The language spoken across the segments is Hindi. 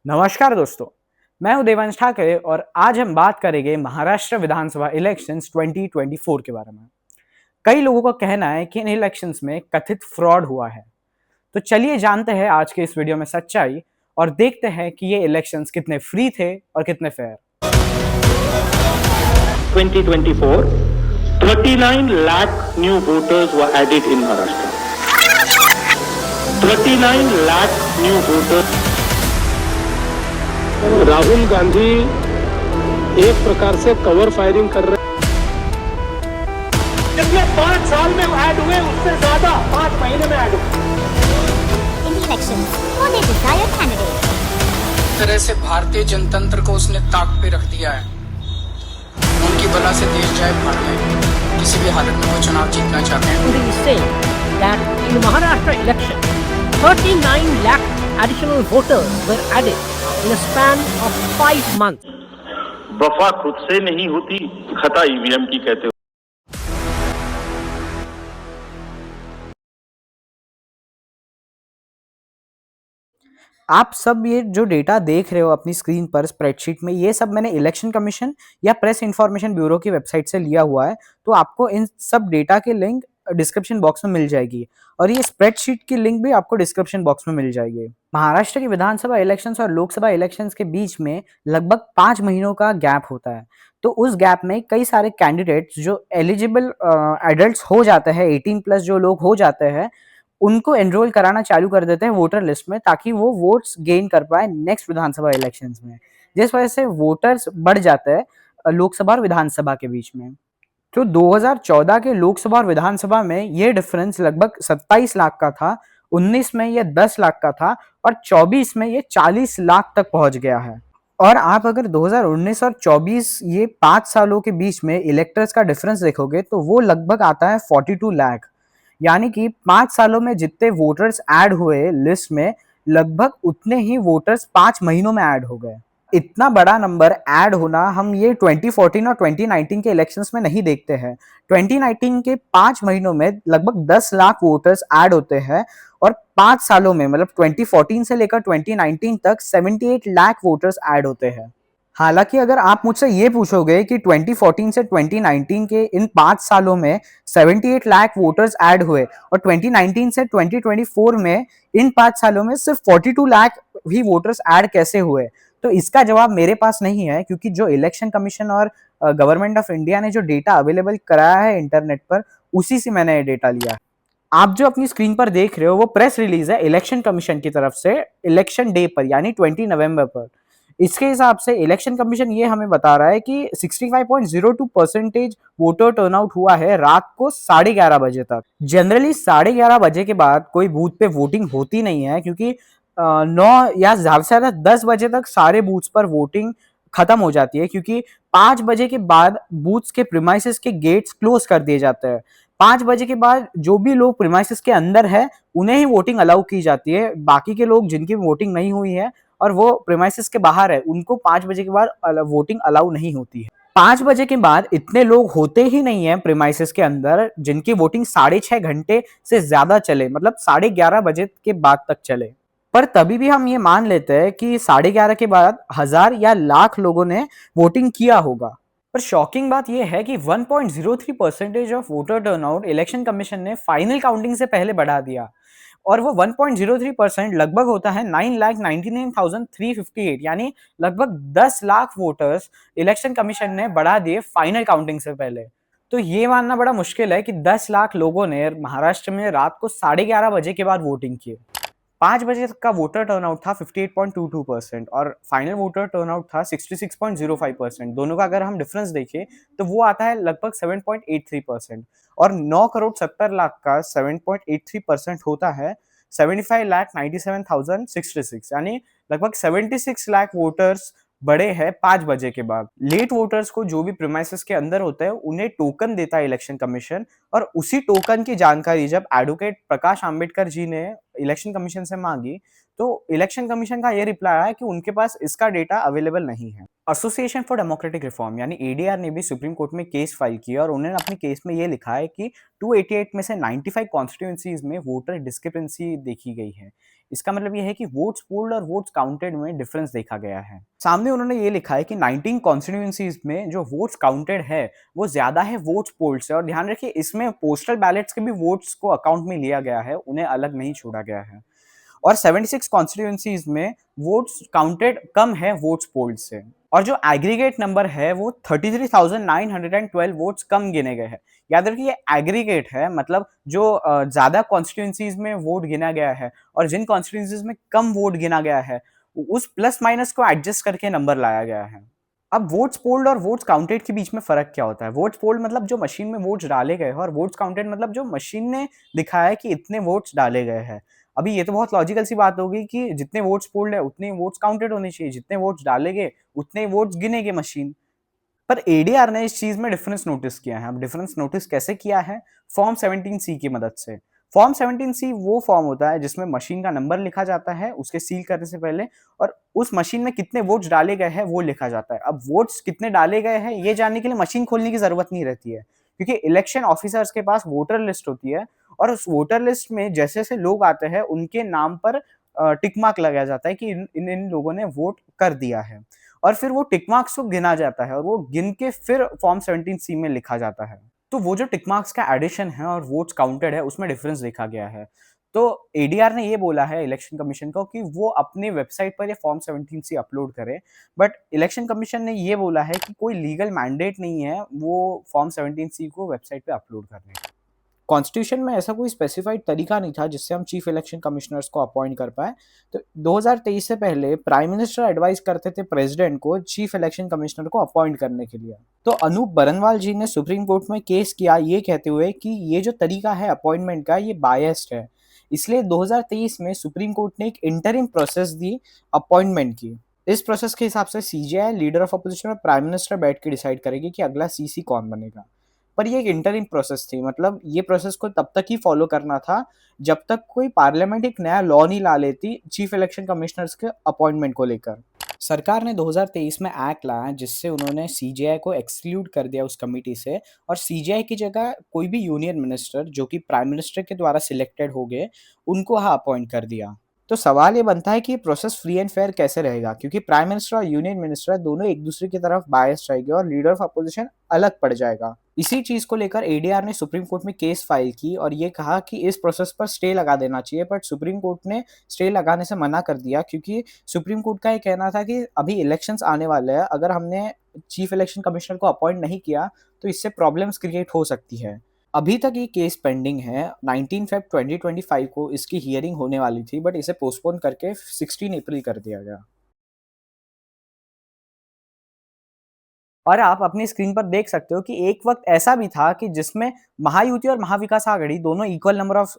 नमस्कार दोस्तों, मैं हूं देवांश ठाकरे और आज हम बात करेंगे महाराष्ट्र विधानसभा इलेक्शंस 2024 के बारे में। कई लोगों का कहना है कि इन इलेक्शंस में कथित फ्रॉड हुआ है। तो चलिए जानते हैं आज के इस वीडियो में सच्चाई और देखते हैं कि ये इलेक्शंस कितने फ्री थे और कितने fair. 2024, 39 lakh new voters were added in Maharashtra. 39 lakh new voters. Rahul Gandhi एक प्रकार से कवर फायरिंग कर रहे हैं। जितने 5 साल में ऐड हुए उससे ज्यादा 5 महीने में ऐड हुए। In the elections for their desired candidate. तरह से भारतीय जनतंत्र को उसने ताक पे रख दिया है। उनकी बला से देश जाए भाड़ में, किसी भी हालत में वो चुनाव जीतना चाहते हैं। Today is saying that in Maharashtra election, 39 lakh additional voters were added in a span of 5 months. वफा खुद से नहीं होती, खता ईवीएम की कहते हो। आप सब ये जो डेटा देख रहे हो अपनी स्क्रीन पर स्प्रेडशीट में, ये सब मैंने इलेक्शन कमीशन या प्रेस इंफॉर्मेशन ब्यूरो की वेबसाइट से लिया हुआ है। तो आपको इन सब डेटा की लिंक डिस्क्रिप्शन बॉक्स में मिल जाएगी और ये स्प्रेडशीट की लिंक भी आपको डिस्क्रिप्शन बॉक्स में मिल जाएगी। महाराष्ट्र की विधानसभा इलेक्शंस और लोकसभा इलेक्शंस के बीच में लगभग 5 महीनों का गैप होता है। तो उस गैप में कई सारे कैंडिडेट्स जो एलिजिबल एडल्ट्स हो जाते हैं, 18+ जो लोग हो जाते हैं, उनको एनरोल कराना चालू कर देते हैं वोटर लिस्ट में, ताकि वो वोट्स गेन कर पाए नेक्स्ट विधानसभा इलेक्शंस में, जिस वजह से वोटर्स बढ़ जाते हैं लोकसभा और विधानसभा के बीच में। तो 2014 के लोकसभा और विधानसभा में ये डिफरेंस लगभग 27 लाख का था, 19 में ये 10 लाख का था और 24 में ये 40 लाख तक पहुंच गया है। और आप अगर 2019 और 24 ये 5 सालों के बीच में इलेक्टर्स का डिफरेंस देखोगे तो वो लगभग आता है 42 लाख। यानी कि 5 सालों में जितने वोटर्स ऐड हुए लिस्ट में, लगभग उतने ही वोटर्स 5 महीनों में ऐड हो गए। इतना बड़ा नंबर ऐड होना हम ये 2014 और 2019 के इलेक्शंस में नहीं देखते हैं। 2019 के 5 महीनों में लगभग 10 लाख वोटर्स ऐड होते हैं और 5 सालों में मतलब 2014 से लेकर 2019 तक 78 लाख वोटर्स ऐड होते हैं। हालांकि अगर आप मुझसे ये पूछोगे कि 2014 से 2019 के इन 5 सालों में 78 लाख वोटर्स ऐड हुए और 2019 से 2024 में इन 5 सालों में सिर्फ 42 लाख ही वोटर्स ऐड कैसे हुए, तो इसका जवाब मेरे पास नहीं है, क्योंकि जो इलेक्शन कमीशन और गवर्नमेंट ऑफ इंडिया ने जो डेटा अवेलेबल कराया है इंटरनेट पर, उसी से मैंने ये डेटा लिया है। आप जो अपनी स्क्रीन पर देख रहे हो वो प्रेस रिलीज है इलेक्शन कमीशन की तरफ से इलेक्शन डे पर, यानी 20 नवंबर पर। इसके हिसाब से इलेक्शन कमीशन ये हमें बता रहा है कि 65.02% वोटर टर्नआउट हुआ है रात को 11:30 बजे तक। जनरली 11:30 बजे के बाद कोई बूथ पे वोटिंग होती नहीं है, क्योंकि 9 या ज्यादा से ज्यादा 10 बजे तक सारे बूथ्स पर वोटिंग खत्म हो जाती है, क्योंकि 5 बजे के बाद बूथ्स के प्रीमाइसेस के गेट्स क्लोज कर दिए जाते हैं। 5 बजे के बाद जो भी लोग प्रीमाइसेस के अंदर है उन्हें ही वोटिंग अलाउ की जाती है। बाकी के लोग जिनकी वोटिंग नहीं हुई है और वो प्रीमाइसेस के बाहर है, उनको 5 बजे के बाद वोटिंग अलाउ नहीं होती है। 5 बजे के बाद इतने लोग होते ही नहीं है प्रीमाइसेस के अंदर जिनकी वोटिंग 6.5 घंटे से ज्यादा चले, मतलब 11:30 बजे के बाद तक चले। पर तभी भी हम ये मान लेते हैं कि 11:30 के बाद 1000 या लाख लोगों ने वोटिंग किया होगा। पर शॉकिंग बात यह है कि 1.03% of voter turnout election commission ने फाइनल काउंटिंग से पहले बढ़ा दिया, और वो 1.03% लगभग होता है 9,99,358, यानी लगभग 10 लाख वोटर्स इलेक्शन कमीशन ने बढ़ा दिए फाइनल काउंटिंग से पहले। तो ये मानना बड़ा मुश्किल है कि 10 लाख लोगों ने महाराष्ट्र में रात को 11:30 बजे के बाद वोटिंग की। 5 बजे तक का वोटर टर्नआउट था 58.22% और फाइनल वोटर टर्नआउट था 66.05%। दोनों का अगर हम डिफरेंस देखें तो वो आता है लगभग 7.83%, और 9 करोड़ 70 लाख का 7.83% होता है 75,97,066, यानी लगभग 76 लाख वोटर्स बड़े हैं 5 बजे के बाद। लेट वोटर्स को जो भी प्रीमाइसेस के अंदर होता है उन्हें टोकन देता है इलेक्शन कमीशन, और उसी टोकन की जानकारी जब एडवोकेट प्रकाश आंबेडकर जी ने इलेक्शन कमीशन से मांगी तो इलेक्शन कमीशन का ये रिप्लाई आया कि उनके पास इसका डेटा अवेलेबल नहीं है। एसोसिएशन फॉर डेमोक्रेटिक रिफॉर्म यानी एडीआर ने भी सुप्रीम कोर्ट में केस फाइल किया और उन्होंने अपने केस में ये लिखा है कि 288 में से 95 कॉन्स्टिट्यूंसीज में वोटर डिस्क्रिपेंसी देखी गई है। इसका मतलब ये है कि वोट्स पोल्ड और वोट्स काउंटेड में डिफरेंस देखा गया है। सामने उन्होंने ये लिखा है कि 19 कॉन्स्टिट्यूंसीज में जो वोट्स काउंटेड है वो ज्यादा है वोट्स पोल्ड से, और ध्यान रखिए इसमें पोस्टल बैलेट्स के भी वोट्स को अकाउंट में लिया गया है, उन्हें अलग नहीं छोड़ा गया है। और 76 कॉन्स्टिट्यूंसीज में वोट्स काउंटेड कम है वोट्स पोल्ड से, और जो एग्रीगेट नंबर है वो 33,912 वोट्स कम गिने गए हैं। याद रखिए ये एग्रीगेट है, मतलब जो ज्यादा कॉन्स्टिट्यूंसीज में वोट गिना गया है और जिन कॉन्स्टिट्यूंसीज में कम वोट गिना गया है उस प्लस माइनस को एडजस्ट करके नंबर लाया गया है। अब वोट्स पोल्ड और वोट्स काउंटेड के बीच में फर्क क्या होता है? वोट्स पोल्ड मतलब जो मशीन में वोट्स डाले गए हैं, और वोट्स काउंटेड मतलब जो मशीन ने दिखाया कि इतने वोट्स डाले गए हैं। अभी ये तो बहुत लॉजिकल सी बात होगी कि जितने वोट्स पोल्ड है उतने वोट्स काउंटेड होने चाहिए, जितने वोट्स डाले गए उतने वोट्स गिनेगे मशीन। पर एडीआर ने इस चीज में डिफरेंस नोटिस किया है। अब डिफरेंस नोटिस कैसे किया है? फॉर्म 17C की मदद से। फॉर्म 17C वो फॉर्म होता है जिसमें मशीन का नंबर लिखा जाता है उसके सील करने से पहले, और उस मशीन में कितने वोट्स डाले गए हैं वो लिखा जाता है। अब वोट्स कितने डाले गए हैं ये जानने के लिए मशीन खोलने की जरूरत नहीं रहती है, क्योंकि इलेक्शन ऑफिसर्स के पास वोटर लिस्ट होती है, और उस वोटर लिस्ट में जैसे जैसे लोग आते हैं उनके नाम पर टिक मार्क लगाया जाता है कि इन लोगों ने वोट कर दिया है, और फिर वो टिक मार्क्स को गिना जाता है और वो गिन के फिर फॉर्म 17C में लिखा जाता है। तो वो जो टिक मार्क्स का एडिशन है और वोट्स काउंटेड है उसमें डिफरेंस देखा गया है। तो एडीआर ने ये बोला है इलेक्शन कमीशन को कि वो अपने वेबसाइट पर ये फॉर्म 17C अपलोड करे, बट इलेक्शन कमीशन ने ये बोला है कि कोई लीगल मैंडेट नहीं है वो फॉर्म 17C को वेबसाइट पे अपलोड करने का। कॉन्स्टिट्यूशन में ऐसा कोई स्पेसिफाइड तरीका नहीं था जिससे हम चीफ इलेक्शन कमिश्नर्स को अपॉइंट कर पाए। तो 2023 से पहले प्राइम मिनिस्टर एडवाइस करते थे प्रेसिडेंट को चीफ इलेक्शन कमिश्नर को अपॉइंट करने के लिए। तो अनूप बरनवाल जी ने सुप्रीम कोर्ट में केस किया ये कहते हुए कि ये जो तरीका है अपॉइंटमेंट का ये बायस्ड है, इसलिए 2023 में सुप्रीम कोर्ट ने एक इंटरिम प्रोसेस दी अपॉइंटमेंट की। इस प्रोसेस के हिसाब से सीजेआई, लीडर ऑफ अपोजिशन और प्राइम मिनिस्टर बैठ के डिसाइड करेगी कि अगला सीसी कौन बनेगा। पर ये एक इंटरिम प्रोसेस थी, मतलब ये प्रोसेस को तब तक ही फॉलो करना था जब तक कोई पार्लियामेंट एक नया लॉ नहीं ला लेती चीफ इलेक्शन कमिश्नर्स के अपॉइंटमेंट को लेकर। सरकार ने 2023 में एक्ट लाया जिससे उन्होंने सीजेआई को एक्सक्लूड कर दिया उस कमेटी से, और सीजेआई की जगह कोई भी यूनियन मिनिस्टर जो कि प्राइम मिनिस्टर के द्वारा सिलेक्टेड हो गए उनको अपॉइंट कर दिया। तो सवाल ये बनता है कि ये प्रोसेस फ्री एंड फेयर कैसे रहेगा, क्योंकि प्राइम मिनिस्टर और यूनियन मिनिस्टर दोनों एक दूसरे की तरफ बायस रहेंगे और लीडर ऑफ अपोजिशन अलग पड़ जाएगा। इसी चीज को लेकर एडीआर ने सुप्रीम कोर्ट में केस फाइल की और ये कहा कि इस प्रोसेस पर स्टे लगा देना चाहिए, बट सुप्रीम कोर्ट ने स्टे लगाने से मना कर दिया, क्योंकि सुप्रीम कोर्ट का ये कहना था कि अभी इलेक्शंस आने वाले हैं, अगर हमने चीफ इलेक्शन कमिश्नर को अपॉइंट नहीं किया तो इससे प्रॉब्लम्स क्रिएट हो सकती है। अभी तक ये केस पेंडिंग है। 19 फेब 2025 को इसकी हियरिंग होने वाली थी, बट इसे पोस्टपोन करके 16 अप्रैल कर दिया गया। और आप अपनी स्क्रीन पर देख सकते हो कि एक वक्त ऐसा भी था कि जिसमें महायुति और महाविकास आघाड़ी दोनों इक्वल नंबर ऑफ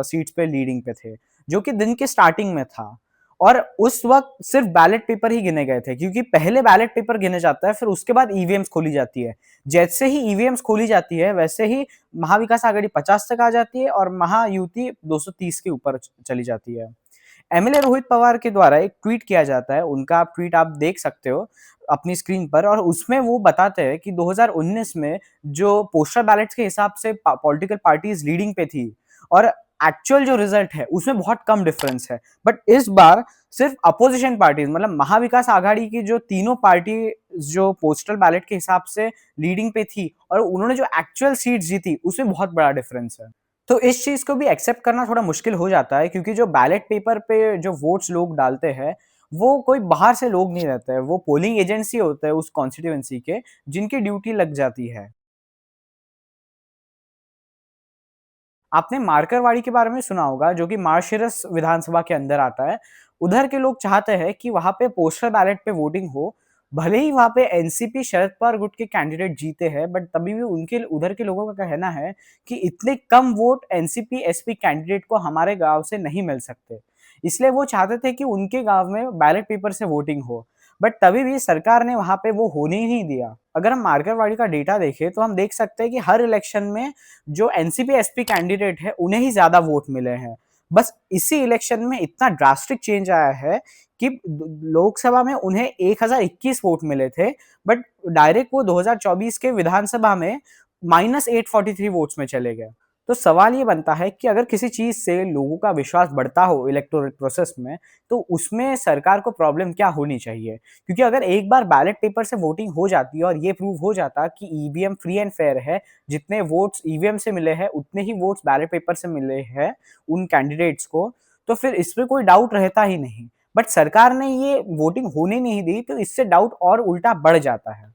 सीट्स पे लीडिंग पे थे, जो कि दिन के स्टार्टिंग में था, और उस वक्त सिर्फ बैलेट पेपर ही गिने गए थे, क्योंकि पहले बैलेट पेपर गिने जाता है फिर उसके बाद ईवीएम्स खोली जाती है। जैसे ही ईवीएम्स खोली जाती है वैसे ही महाविकास आघाड़ी 50 तक आ जाती है और महायुति 230 के ऊपर चली जाती है। एमएलए रोहित पवार के द्वारा एक ट्वीट किया जाता है, उनका ट्वीट आप देख सकते हो अपनी स्क्रीन पर, और उसमें वो बताते हैं कि 2019 में जो पोस्टल बैलेट्स के हिसाब से पॉलिटिकल पार्टीज लीडिंग पे थी और एक्चुअल जो रिजल्ट है उसमें बहुत कम डिफरेंस है, बट इस बार सिर्फ अपोजिशन पार्टीज मतलब महाविकास आघाड़ी की जो तीनों पार्टी जो पोस्टल बैलेट के हिसाब से लीडिंग पे थी और उन्होंने जो एक्चुअल सीट जीती उसमें बहुत बड़ा डिफरेंस है। तो इस चीज को भी एक्सेप्ट करना थोड़ा मुश्किल हो जाता है, क्योंकि जो बैलेट पेपर पे जो वोट्स लोग डालते हैं वो कोई बाहर से लोग नहीं रहते हैं, वो पोलिंग एजेंसी होते हैं उस कॉन्स्टिट्यूएंसी के जिनकी ड्यूटी लग जाती है। आपने मार्करवाड़ी के बारे में सुना होगा, जो कि मार्शिरस विधानसभा के अंदर आता है। उधर के लोग चाहते हैं कि वहां पे पोस्टल बैलेट पे वोटिंग हो, भले ही वहां पे एनसीपी शरद पवार गुट के कैंडिडेट जीते हैं, बट तभी भी उनके उधर के लोगों का कहना है कि इतने कम वोट एनसीपी एसपी कैंडिडेट को हमारे गांव से नहीं मिल सकते, इसलिए वो चाहते थे कि उनके गांव में बैलेट पेपर से वोटिंग हो, बट तभी भी सरकार ने वहां पे वो होने ही नहीं दिया। अगर हम मार्करवाड़ी का डेटा देखें तो हम देख सकते हैं कि हर इलेक्शन में जो एनसीपी एसपी कैंडिडेट है उन्हें ही ज्यादा वोट मिले हैं, बस इसी इलेक्शन में इतना ड्रास्टिक चेंज आया है कि लोकसभा में उन्हें 1021 वोट मिले थे, बट डायरेक्ट वो 2024 के विधानसभा में -843 वोट्स में चले गए। तो सवाल ये बनता है कि अगर किसी चीज से लोगों का विश्वास बढ़ता हो इलेक्टोरल प्रोसेस में, तो उसमें सरकार को प्रॉब्लम क्या होनी चाहिए? क्योंकि अगर एक बार बैलेट पेपर से वोटिंग हो जाती है और ये प्रूव हो जाता कि ईवीएम फ्री एंड फेयर है, जितने वोट्स ईवीएम से मिले हैं उतने ही वोट्स बैलेट पेपर से मिले हैं उन कैंडिडेट्स को, तो फिर इसमें कोई डाउट रहता ही नहीं। बट सरकार ने ये वोटिंग होने नहीं दी, तो इससे डाउट और उल्टा बढ़ जाता है।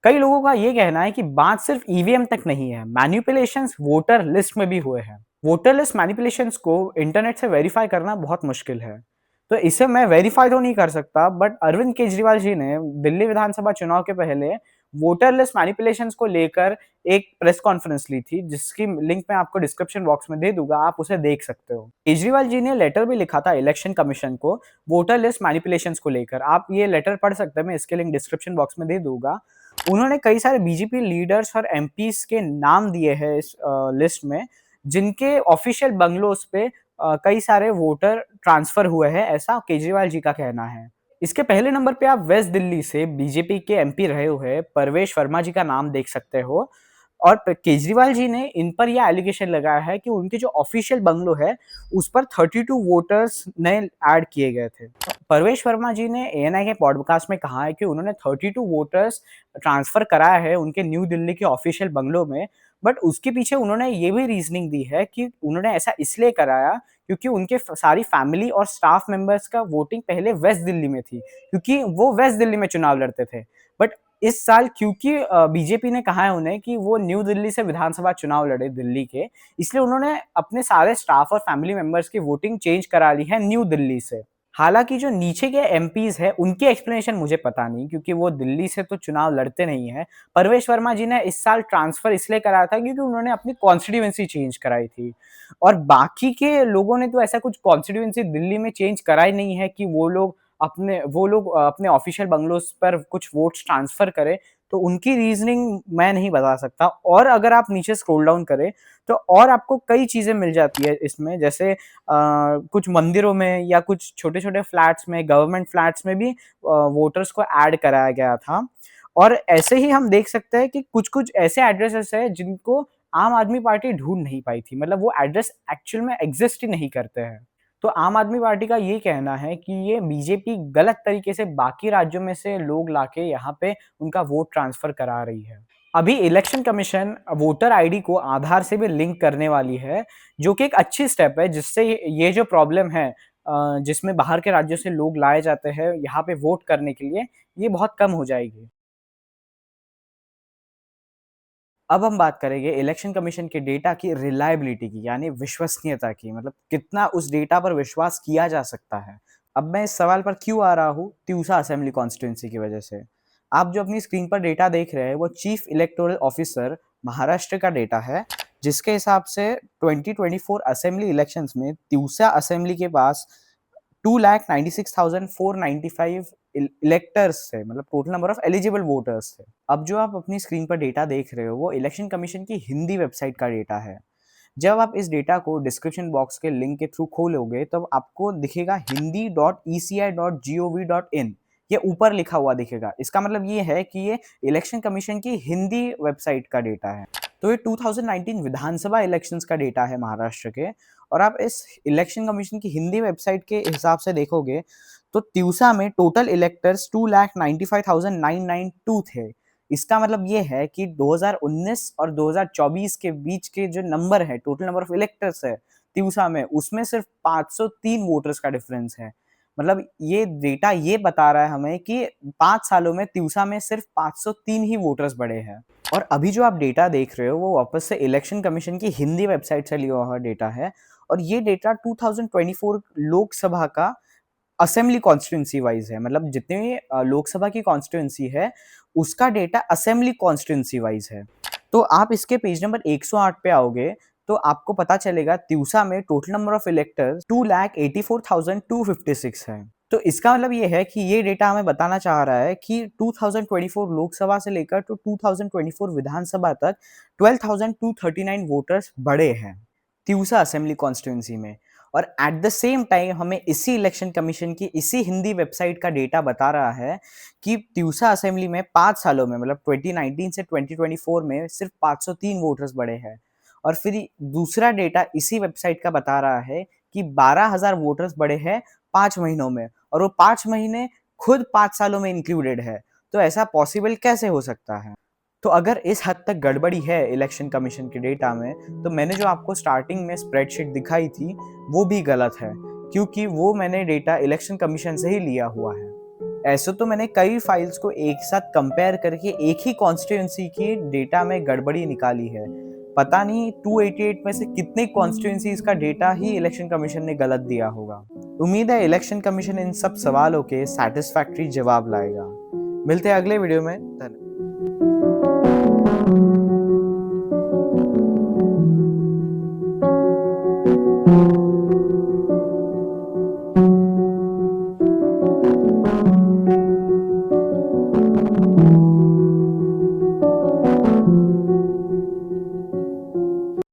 कई लोगों का ये कहना है कि बात सिर्फ ईवीएम तक नहीं है, मैनिपुलेशंस वोटर लिस्ट में भी हुए हैं। वोटर लिस्ट मैनिपुलेशंस को इंटरनेट से वेरीफाई करना बहुत मुश्किल है, तो इसे मैं वेरीफाई तो नहीं कर सकता, बट अरविंद केजरीवाल जी ने दिल्ली विधानसभा चुनाव के पहले वोटर लिस्ट मैनिपुलेशंस को लेकर एक प्रेस कॉन्फ्रेंस ली थी, जिसकी लिंक मैं आपको डिस्क्रिप्शन बॉक्स में दे दूंगा, आप उसे देख सकते हो। केजरीवाल जी ने लेटर भी लिखा था इलेक्शन कमीशन को वोटर लिस्ट मैनिपुलेशंस को लेकर, आप ये लेटर पढ़ सकते हैं, मैं इसके लिंक डिस्क्रिप्शन बॉक्स में दे दूंगा। उन्होंने कई सारे बीजेपी लीडर्स और एमपीस के नाम दिए हैं इस लिस्ट में, जिनके ऑफिशियल बंगलोज पे कई सारे वोटर ट्रांसफर हुए हैं, ऐसा केजरीवाल जी का कहना है। इसके पहले नंबर पे आप वेस्ट दिल्ली से बीजेपी के एमपी रहे हुए परवेश वर्मा जी का नाम देख सकते हो, और केजरीवाल जी ने इन पर यह एलिगेशन लगाया है कि उनके जो ऑफिशियल बंगलो है उस पर 32 वोटर्स नए ऐड किए गए थे। परवेश वर्मा जी ने एएनआई के पॉडकास्ट में कहा है कि उन्होंने 32 वोटर्स ट्रांसफर कराया है उनके न्यू दिल्ली के ऑफिशियल बंगलो में, बट उसके पीछे उन्होंने ये भी रीजनिंग दी है कि उन्होंने ऐसा इसलिए कराया क्योंकि उनके सारी फैमिली और स्टाफ मेंबर्स का वोटिंग पहले वेस्ट दिल्ली में थी, क्योंकि वो वेस्ट दिल्ली में चुनाव लड़ते थे। बट इस साल क्योंकि बीजेपी ने कहा है उन्हें कि वो न्यू दिल्ली से विधानसभा चुनाव लड़े दिल्ली के, इसलिए उन्होंने अपने सारे स्टाफ और फैमिली मेंबर्स की वोटिंग चेंज करा ली है न्यू दिल्ली से। हालांकि जो नीचे के एमपीज है उनकी एक्सप्लेनेशन मुझे पता नहीं, क्योंकि वो दिल्ली से तो चुनाव लड़ते नहीं है। परवेश वर्मा जी ने इस साल ट्रांसफर इसलिए कराया था क्योंकि उन्होंने अपनी कॉन्स्टिट्यूएंसी चेंज कराई थी, और बाकी के लोगों ने तो ऐसा कुछ कॉन्स्टिट्यूएंसी दिल्ली में चेंज कराई नहीं है कि वो लोग अपने ऑफिशियल बंगलोज पर कुछ वोट्स ट्रांसफर करें, तो उनकी रीजनिंग मैं नहीं बता सकता। और अगर आप नीचे स्क्रॉल डाउन करें तो और आपको कई चीजें मिल जाती है इसमें, जैसे कुछ मंदिरों में या कुछ छोटे छोटे फ्लैट्स में, गवर्नमेंट फ्लैट्स में भी वोटर्स को ऐड कराया गया था। और ऐसे ही हम देख सकते हैं कि कुछ कुछ ऐसे एड्रेसेस है जिनको आम आदमी पार्टी ढूंढ नहीं पाई थी, मतलब वो एड्रेस एक्चुअल में एग्जिस्ट ही नहीं करते हैं। तो आम आदमी पार्टी का ये कहना है कि ये बीजेपी गलत तरीके से बाकी राज्यों में से लोग लाके यहाँ पे उनका वोट ट्रांसफर करा रही है। अभी इलेक्शन कमीशन वोटर आईडी को आधार से भी लिंक करने वाली है, जो कि एक अच्छी स्टेप है, जिससे ये जो प्रॉब्लम है जिसमें बाहर के राज्यों से लोग लाए जाते हैं यहाँ पे वोट करने के लिए, ये बहुत कम हो जाएगी। अब हम बात करेंगे इलेक्शन कमीशन के डेटा की रिलायबिलिटी की, यानी विश्वसनीयता की, मतलब कितना उस डेटा पर विश्वास किया जा सकता है। अब मैं इस सवाल पर क्यों आ रहा हूँ, त्यूसा असेंबली कॉन्स्टिट्यूंसी की वजह से। आप जो अपनी स्क्रीन पर डेटा देख रहे हैं वो चीफ इलेक्टोरल ऑफिसर महाराष्ट्र का डेटा है, जिसके हिसाब से 2024 असेंबली इलेक्शंस में त्यूसा असेंबली के पास 2,96,495 इलेक्टर्स थे, मतलब total number of eligible voters थे। अब जो आप अपनी स्क्रीन पर डेटा देख रहे हो वो इलेक्शन कमीशन की हिंदी वेबसाइट का डेटा है। जब आप इस डेटा को डिस्क्रिप्शन बॉक्स के लिंक के थ्रू खोलोगे तब आपको दिखेगा hindi.eci.gov.in, ये ऊपर लिखा हुआ दिखेगा। इसका मतलब ये है कि ये इलेक्शन कमीशन की हिंदी वेबसाइट का डेटा है। तो ये 2019 विधानसभा इलेक्शंस का डेटा है महाराष्ट्र के, और आप इस इलेक्शन कमीशन की हिंदी वेबसाइट के हिसाब से देखोगे तो त्यूसा में टोटल इलेक्टर्स 2,95,992 थे। इसका मतलब ये है कि 2019 और 2024 के बीच के जो नंबर है, टोटल नंबर ऑफ इलेक्टर्स है त्यूसा में, उसमें सिर्फ 503 वोटर्स का डिफरेंस है। मतलब ये डेटा ये बता रहा है हमें कि 5 सालों में त्यूसा में सिर्फ 503 ही वोटर्स बढ़े हैं। और अभी जो आप डेटा देख रहे हो वो वापस से इलेक्शन कमीशन की हिंदी वेबसाइट से लिया हुआ डेटा है, और ये डेटा 2024 लोकसभा का असेंबली कॉन्स्टिट्यूंसी वाइज है, मतलब जितने भी लोकसभा की कॉन्स्टिट्यूंसी है उसका डेटा असेंबली कॉन्स्टिट्यूंसी वाइज है। तो आप इसके पेज नंबर 108 पे आओगे तो आपको पता चलेगा त्यूसा में टोटल नंबर ऑफ इलेक्टर्स 2,84,256 है। तो इसका मतलब ये है कि ये डेटा हमें बताना चाह रहा है कि 2024 लोकसभा से लेकर तो 2024 विधानसभा तक 12,239 वोटर्स बढ़े हैं तिउसा असेंबली कॉन्स्टिट्यूंसी में। और एट द सेम टाइम हमें इसी इलेक्शन कमीशन की इसी हिंदी वेबसाइट का डेटा बता रहा है कि तिउसा असेंबली में 5 सालों में मतलब 2019 से 2024 में सिर्फ 503 वोटर्स बढ़े हैं। और फिर दूसरा डेटा इसी वेबसाइट का बता रहा है कि 12,000 वोटर्स बढ़े हैं 5 महीनों में, और वो 5 महीने खुद 5 सालों में इंक्लूडेड है। तो ऐसा पॉसिबल कैसे हो सकता है? तो अगर इस हद तक गड़बड़ी है इलेक्शन कमीशन के डेटा में, तो मैंने जो आपको स्टार्टिंग में स्प्रेडशीट दिखाई थी वो भी गलत है, क्योंकि वो मैंने डेटा इलेक्शन कमीशन से ही लिया हुआ है। ऐसे तो मैंने कई फाइल्स को एक साथ कंपेयर करके एक ही कॉन्स्टिट्यूंसी की डेटा में गड़बड़ी निकाली है। पता नहीं 288 में से कितने कॉन्स्टिट्यूंसीज का डेटा ही इलेक्शन कमीशन ने गलत दिया होगा। उम्मीद है इलेक्शन कमीशन इन सब सवालों के सैटिस्फैक्टरी जवाब लाएगा। मिलते हैं अगले वीडियो में। धन्यवाद।